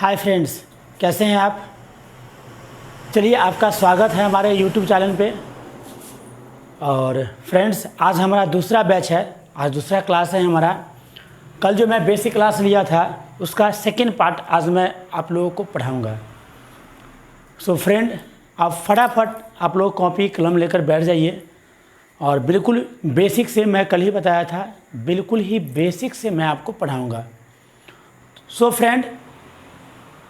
Hi friends, कैसे हैं आप। चलिए, आपका स्वागत है हमारे यूट्यूब चैनल पे। और फ्रेंड्स, आज हमारा दूसरा बैच है, आज दूसरा क्लास है हमारा। कल जो मैं बेसिक क्लास लिया था उसका सेकंड पार्ट आज मैं आप लोगों को पढ़ाऊंगा। सो फ्रेंड, आप फटाफट आप लोग कॉपी कलम लेकर बैठ जाइए और बिल्कुल बेसिक से, मैं कल ही बताया था, बिल्कुल ही बेसिक से मैं आपको पढ़ाऊँगा। सो फ्रेंड,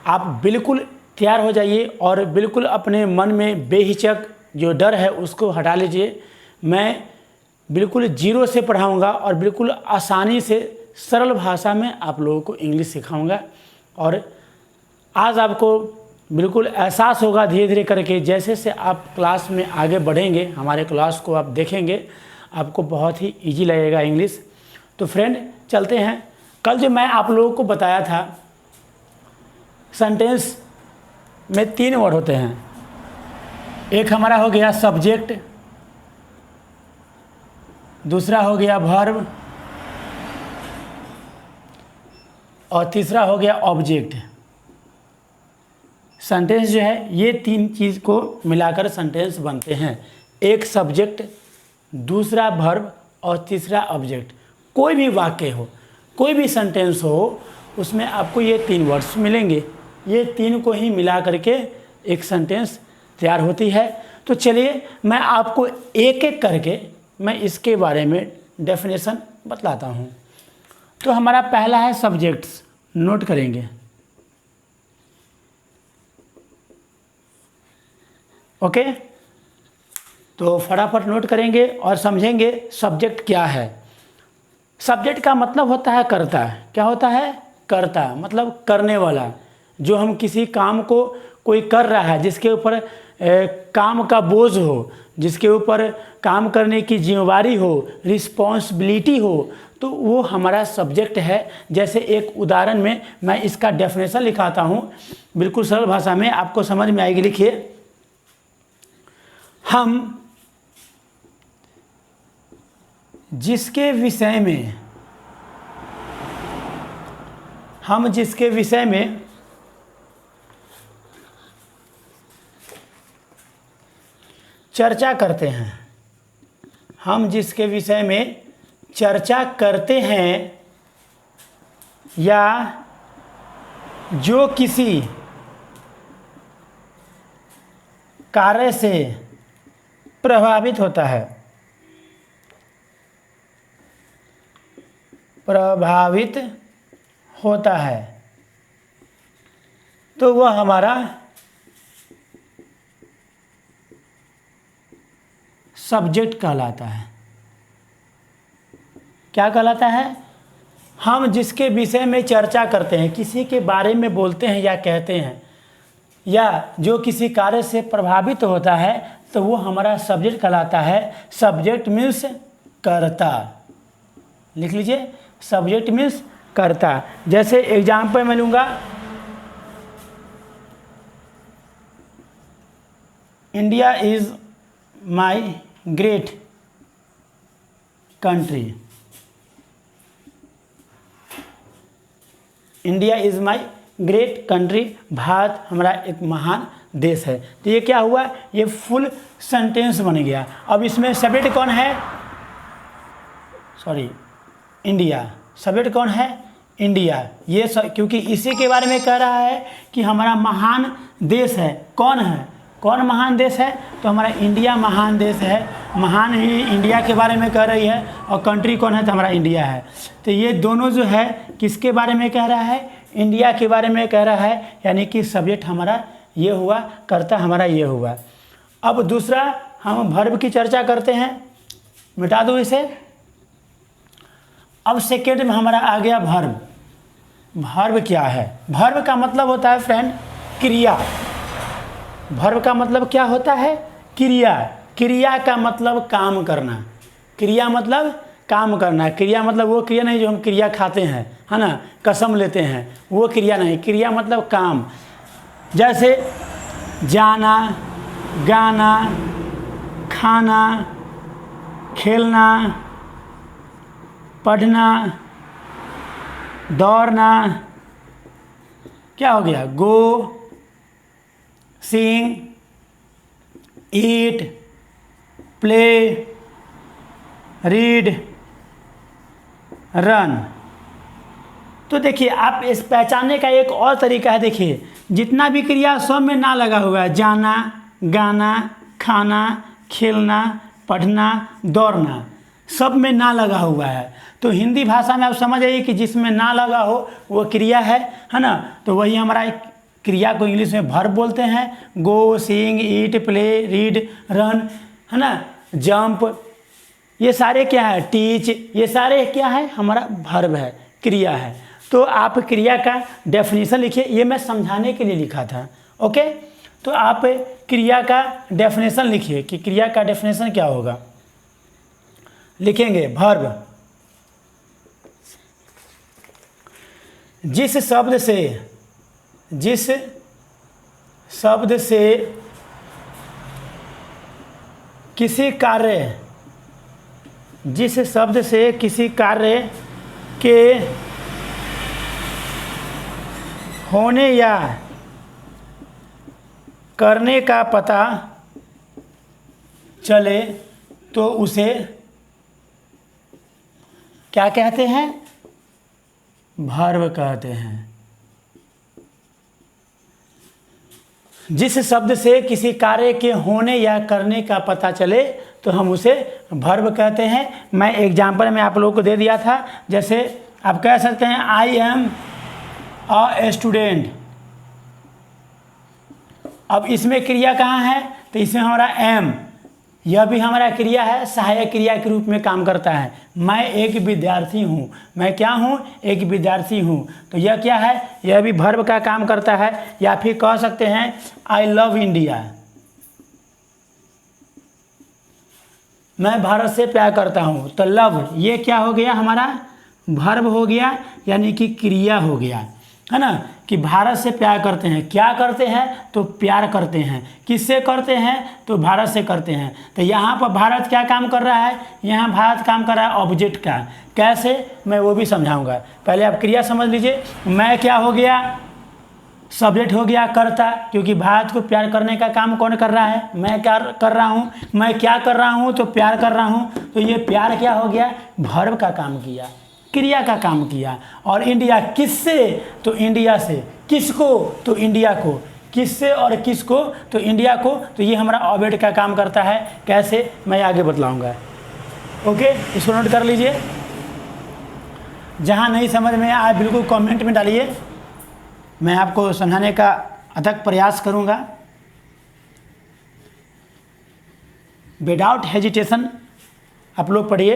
आप बिल्कुल तैयार हो जाइए और बिल्कुल अपने मन में बेहिचक जो डर है उसको हटा लीजिए। मैं बिल्कुल जीरो से पढ़ाऊंगा और बिल्कुल आसानी से सरल भाषा में आप लोगों को इंग्लिश सिखाऊंगा। और आज आपको बिल्कुल एहसास होगा धीरे धीरे करके, जैसे से आप क्लास में आगे बढ़ेंगे, हमारे क्लास को आप देखेंगे, आपको बहुत ही ईजी लगेगा इंग्लिश। तो फ्रेंड, चलते हैं। कल जो मैं आप लोगों को बताया था, सेंटेंस में 3 वर्ड होते हैं। एक हमारा हो गया सब्जेक्ट, दूसरा हो गया वर्ब और तीसरा हो गया ऑब्जेक्ट। सेंटेंस जो है ये 3 चीज़ को मिलाकर सेंटेंस बनते हैं। एक सब्जेक्ट, दूसरा वर्ब और तीसरा ऑब्जेक्ट। कोई भी वाक्य हो, कोई भी सेंटेंस हो, उसमें आपको ये 3 वर्ड्स मिलेंगे। ये 3 को ही मिला करके एक सेंटेंस तैयार होती है। तो चलिए, मैं आपको एक एक करके मैं इसके बारे में डेफिनेशन बतलाता हूँ। तो हमारा पहला है सब्जेक्ट्स, नोट करेंगे। ओके, तो फटाफट नोट करेंगे और समझेंगे सब्जेक्ट क्या है। सब्जेक्ट का मतलब होता है कर्ता। क्या होता है? कर्ता, मतलब करने वाला। जो हम किसी काम को कोई कर रहा है, जिसके ऊपर काम का बोझ हो, जिसके ऊपर काम करने की जिम्मेवारी हो, रिस्पॉन्सिबिलिटी हो, तो वो हमारा सब्जेक्ट है। जैसे एक उदाहरण में मैं इसका डेफिनेशन लिखाता हूँ, बिल्कुल सरल भाषा में आपको समझ में आएगी। लिखिए, हम जिसके विषय में चर्चा करते हैं, हम जिसके विषय में चर्चा करते हैं या जो किसी कार्य से प्रभावित होता है, तो वह हमारा सब्जेक्ट कहलाता है। क्या कहलाता है? हम जिसके विषय में चर्चा करते हैं, किसी के बारे में बोलते हैं या कहते हैं, या जो किसी कार्य से प्रभावित होता है, तो वो हमारा सब्जेक्ट कहलाता है। सब्जेक्ट मीन्स कर्ता। लिख लीजिए, सब्जेक्ट मीन्स कर्ता। जैसे एग्जाम्पल मैं लूँगा, India is my great country. India is my great country. Bharat हमारा एक महान देश है। तो ये क्या हुआ? ये फुल सेंटेंस बन गया। अब इसमें सब्जेक्ट कौन है? इंडिया। सब्जेक्ट कौन है? इंडिया। ये क्योंकि इसी के बारे में कह रहा है कि हमारा महान देश है। कौन है? कौन महान देश है? तो हमारा इंडिया महान देश है। महान ही इंडिया के बारे में कह रही है, और कंट्री कौन है? तो हमारा इंडिया है। तो ये दोनों जो है किसके बारे में कह रहा है? इंडिया के बारे में कह रहा है। यानी कि सब्जेक्ट हमारा ये हुआ, कर्ता हमारा ये हुआ। अब दूसरा, हम वर्ब की चर्चा करते हैं। मिटा दो इसे। अब सेकेंड में हमारा आ गया वर्ब। वर्ब क्या है? वर्ब का मतलब होता है फ्रेंड क्रिया। वर्ब का मतलब क्या होता है? क्रिया। क्रिया का मतलब काम करना। क्रिया मतलब काम करना। क्रिया मतलब वो क्रिया नहीं जो हम क्रिया खाते हैं, है ना, कसम लेते हैं, वो क्रिया नहीं। क्रिया मतलब काम। जैसे जाना, गाना, खाना, खेलना, पढ़ना, दौड़ना, क्या हो गया, गो, सिंग, ईट, प्ले, रीड, रन। तो देखिए आप इस पहचानने का एक और तरीका है, देखिए जितना भी क्रिया सब में ना लगा हुआ है, जाना, गाना, खाना, खेलना, पढ़ना, दौड़ना, सब में ना लगा हुआ है। तो हिंदी भाषा में आप समझ आइए कि जिसमें ना लगा हो वो क्रिया है ना। तो वही हमारा क्रिया को इंग्लिश में वर्ब बोलते हैं। गो, सिंग, ईट, प्ले, रीड, रन, है ना, जंप, ये सारे क्या है, टीच, ये सारे क्या है, हमारा वर्ब है, क्रिया है। तो आप क्रिया का डेफिनेशन लिखिए, ये मैं समझाने के लिए लिखा था। ओके, तो आप क्रिया का डेफिनेशन लिखिए कि क्रिया का डेफिनेशन क्या होगा। लिखेंगे वर्ब, जिस शब्द से किसी कार्य, जिस शब्द से किसी कार्य के होने या करने का पता चले तो उसे क्या कहते हैं, वर्ब कहते हैं। जिस शब्द से किसी कार्य के होने या करने का पता चले तो हम उसे वर्ब कहते हैं। मैं एग्जाम्पल में आप लोगों को दे दिया था, जैसे आप कह सकते हैं आई एम अ स्टूडेंट। अब इसमें क्रिया कहाँ है, तो इसमें हमारा एम, यह भी हमारा क्रिया है, सहायक क्रिया के रूप में काम करता है। मैं एक विद्यार्थी हूँ, मैं क्या हूँ, एक विद्यार्थी हूँ, तो यह क्या है, यह भी वर्ब का काम करता है। या फिर कह सकते हैं आई लव इंडिया, मैं भारत से प्यार करता हूँ, तो लव ये क्या हो गया, हमारा वर्ब हो गया, यानी कि क्रिया हो गया, है ना, कि भारत से प्यार करते हैं। क्या करते हैं, तो प्यार करते हैं। किससे करते हैं, तो भारत से करते हैं। तो यहाँ पर भारत क्या काम कर रहा है, यहाँ भारत काम कर रहा है ऑब्जेक्ट का। कैसे, मैं वो भी समझाऊंगा। पहले आप क्रिया समझ लीजिए। मैं क्या हो गया, सब्जेक्ट हो गया कर्ता, क्योंकि भारत को प्यार करने का काम कौन कर रहा है, मैं क्या कर रहा हूँ, मैं क्या कर रहा हूँ, तो प्यार कर रहा हूँ। तो ये प्यार क्या हो गया, वर्ब का काम किया, क्रिया का काम किया। और इंडिया किससे, तो इंडिया से। किसको, तो इंडिया को। किससे और किसको, तो इंडिया को। तो ये हमारा ऑब्जेक्ट का काम करता है। कैसे, मैं आगे बतलाऊंगा। ओके, इसको नोट कर लीजिए। जहाँ नहीं समझ में आए बिल्कुल कमेंट में डालिए, मैं आपको समझाने का अथक प्रयास करूँगा। विदाउट हेजिटेशन आप लोग पढ़िए।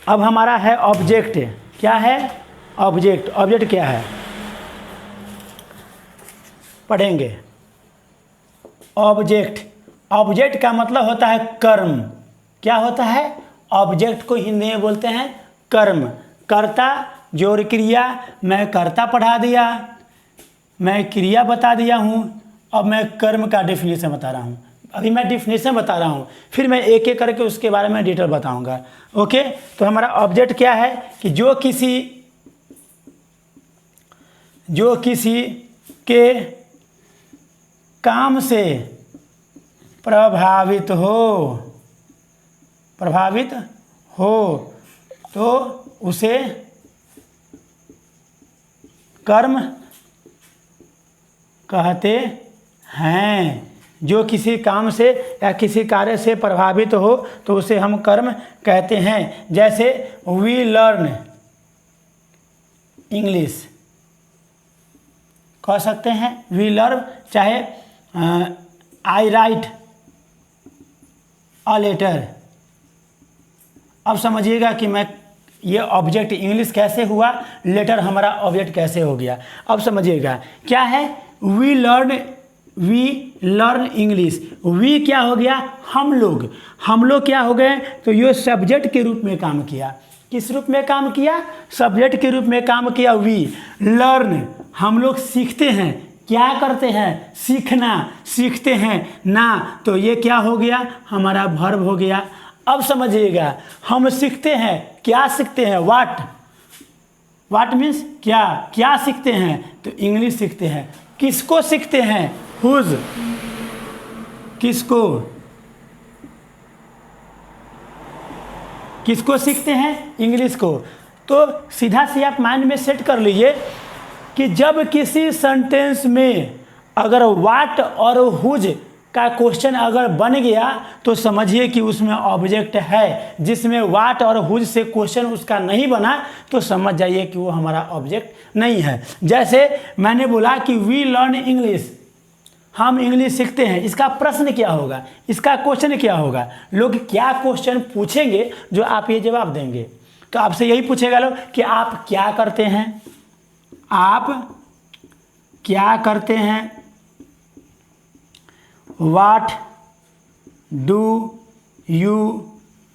अब हमारा है ऑब्जेक्ट। क्या है, ऑब्जेक्ट। ऑब्जेक्ट क्या है, पढ़ेंगे। ऑब्जेक्ट, ऑब्जेक्ट का मतलब होता है कर्म। क्या होता है, ऑब्जेक्ट को हिंदी में बोलते हैं कर्म। कर्ता जोड़ क्रिया, मैं कर्ता पढ़ा दिया, मैं क्रिया बता दिया हूँ। अब मैं कर्म का डेफिनेशन बता रहा हूँ। अभी मैं डेफिनेशन बता रहा हूँ, फिर मैं एक एक करके उसके बारे में डिटेल बताऊँगा। ओके, तो हमारा ऑब्जेक्ट क्या है कि जो किसी के काम से प्रभावित हो तो उसे कर्म कहते हैं। जो किसी काम से या किसी कार्य से प्रभावित हो तो उसे हम कर्म कहते हैं। जैसे वी लर्न इंग्लिश कह सकते हैं, वी लर्न। चाहे आई राइट अ लेटर। अब समझिएगा कि मैं ये ऑब्जेक्ट इंग्लिश कैसे हुआ, लेटर हमारा ऑब्जेक्ट कैसे हो गया। अब समझिएगा क्या है, वी लर्न इंग्लिश। वी क्या हो गया, हम लोग क्या हो गए, तो ये सब्जेक्ट के रूप में काम किया। किस रूप में काम किया, सब्जेक्ट के रूप में काम किया। वी लर्न, हम लोग सीखते हैं। क्या करते हैं, सीखना, सीखते हैं ना, तो ये क्या हो गया, हमारा वर्ब हो गया। अब समझिएगा, हम सीखते हैं, क्या सीखते हैं, व्हाट, व्हाट मीन्स क्या, क्या सीखते हैं, तो इंग्लिश सीखते हैं। किसको सीखते हैं, हुज, किसको, किसको सीखते हैं, इंग्लिश को। तो सीधा से आप माइंड में सेट कर लीजिए कि जब किसी सेंटेंस में अगर व्हाट और हुज का क्वेश्चन अगर बन गया तो समझिए कि उसमें ऑब्जेक्ट है। जिसमें व्हाट और हुज से क्वेश्चन उसका नहीं बना तो समझ जाइए कि वो हमारा ऑब्जेक्ट नहीं है। जैसे मैंने बोला कि वी लर्न इंग्लिश, हम इंग्लिश सीखते हैं, इसका प्रश्न क्या होगा, इसका क्वेश्चन क्या होगा। लोग क्या क्वेश्चन पूछेंगे जो आप ये जवाब देंगे। तो आपसे यही पूछेगा लोग कि आप क्या करते हैं, आप क्या करते हैं, व्हाट डू यू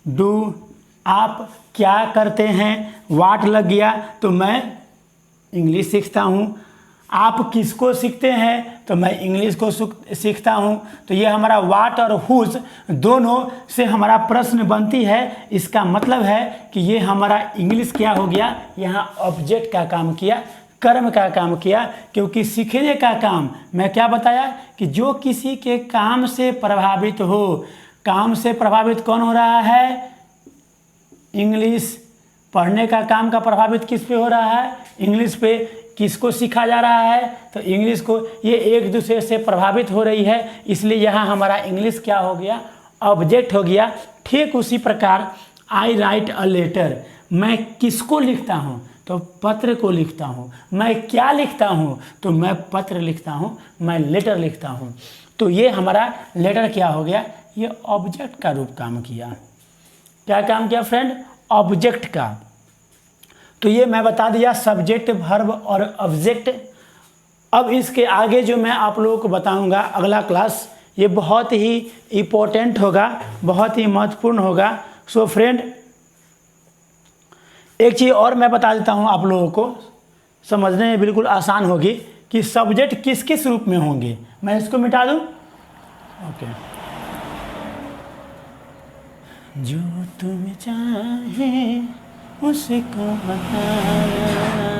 डू, आप क्या करते हैं, व्हाट लग गया तो मैं इंग्लिश सीखता हूँ। आप किसको सीखते हैं, तो मैं इंग्लिश को सीखता हूँ। तो ये हमारा व्हाट और हुज दोनों से हमारा प्रश्न बनती है। इसका मतलब है कि ये हमारा इंग्लिश क्या हो गया, यहाँ ऑब्जेक्ट का काम किया, कर्म का काम किया। क्योंकि सीखने का काम मैं क्या बताया कि जो किसी के काम से प्रभावित हो, काम से प्रभावित कौन हो रहा है, इंग्लिश। पढ़ने का काम का प्रभावित किस पे हो रहा है, इंग्लिश पे। किसको सीखा जा रहा है, तो इंग्लिश को। ये एक दूसरे से प्रभावित हो रही है, इसलिए यहाँ हमारा इंग्लिश क्या हो गया, ऑब्जेक्ट हो गया। ठीक उसी प्रकार आई राइट अ लेटर, मैं किसको लिखता हूँ, तो पत्र को लिखता हूँ। मैं क्या लिखता हूँ, तो मैं पत्र लिखता हूँ, मैं लेटर लिखता हूँ। तो ये हमारा लेटर क्या हो गया, ये ऑब्जेक्ट का रूप काम किया। क्या काम किया फ्रेंड, ऑब्जेक्ट का। तो ये मैं बता दिया सब्जेक्ट, वर्ब और ऑब्जेक्ट। अब इसके आगे जो मैं आप लोगों को बताऊंगा अगला क्लास, ये बहुत ही इम्पोर्टेंट होगा, बहुत ही महत्वपूर्ण होगा। सो फ्रेंड, एक चीज़ और मैं बता देता हूँ आप लोगों को, समझने में बिल्कुल आसान होगी कि सब्जेक्ट किस किस रूप में होंगे। मैं इसको मिटा दूँ, ओके। जो तुम चाहे उसको बताना,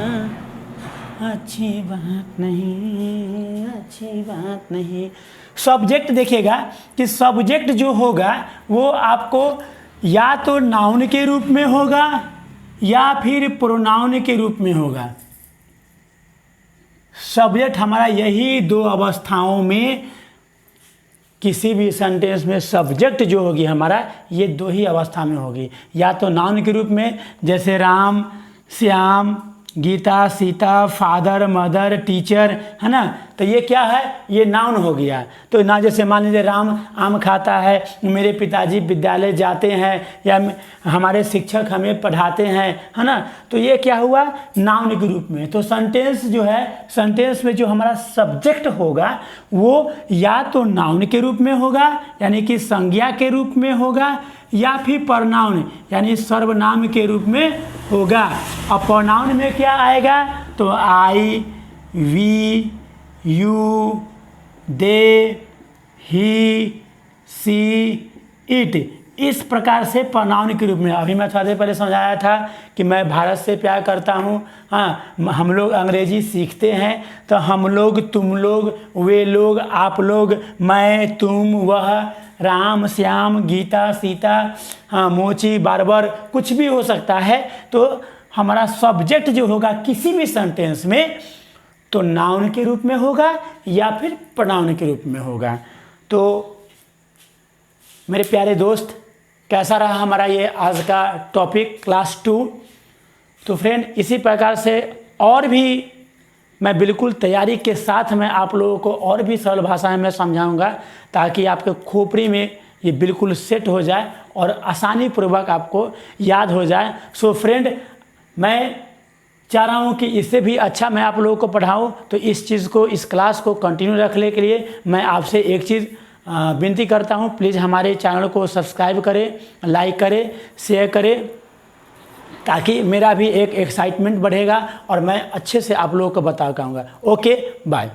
अच्छी बात नहीं, अच्छी बात नहीं। सब्जेक्ट देखिएगा कि सब्जेक्ट जो होगा वो आपको या तो नाउन के रूप में होगा या फिर प्रोनाउन के रूप में होगा। सब्जेक्ट हमारा यही दो अवस्थाओं में, किसी भी सेंटेंस में सब्जेक्ट जो होगी हमारा ये दो ही अवस्था में होगी। या तो नाउन के रूप में, जैसे Ram, Shyam, Geeta, Sita, father, mother, teacher, है ना। तो ये क्या है, ये नाउन हो गया। तो ना जैसे मान लीजिए राम आम खाता है, मेरे पिताजी विद्यालय जाते हैं, या हमारे शिक्षक हमें पढ़ाते हैं, है ना। तो ये क्या हुआ, नाउन के रूप में। तो सेंटेंस जो है, सेंटेंस में जो हमारा सब्जेक्ट होगा वो या तो नाउन के रूप में होगा यानी कि संज्ञा के रूप में होगा, या फिर प्रोनाउन यानी सर्वनाम के रूप में होगा। और प्रोनाउन में क्या आएगा, तो I, we, you, they, he, she, it, इस प्रकार से प्रोनाउन के रूप में। अभी मैं थोड़ा देर पहले समझाया था कि मैं भारत से प्यार करता हूँ। हाँ, हम लोग अंग्रेजी सीखते हैं, तो हम लोग, तुम लोग, वे लोग, आप लोग, मैं, तुम, वह, राम, श्याम, गीता, सीता, हाँ, मोची, बारबर, कुछ भी हो सकता है। तो हमारा सब्जेक्ट जो होगा किसी भी सेंटेंस में तो नाउन के रूप में होगा या फिर प्रोनाउन के रूप में होगा। तो मेरे प्यारे दोस्त, कैसा रहा हमारा ये आज का टॉपिक क्लास 2। तो फ्रेंड, इसी प्रकार से और भी मैं बिल्कुल तैयारी के साथ मैं आप लोगों को और भी सरल भाषा में समझाऊंगा, ताकि आपके खोपड़ी में ये बिल्कुल सेट हो जाए और आसानी पूर्वक आपको याद हो जाए। सो फ्रेंड, मैं चाह रहा हूँ कि इससे भी अच्छा मैं आप लोगों को पढ़ाऊँ। तो इस चीज़ को, इस क्लास को कंटिन्यू रखने के लिए मैं आपसे एक चीज़ विनती करता हूँ, प्लीज़ हमारे चैनल को सब्सक्राइब करें, लाइक करें, शेयर करें, ताकि मेरा भी एक एक्साइटमेंट बढ़ेगा और मैं अच्छे से आप लोगों को बता पाऊँगा। Okay, bye.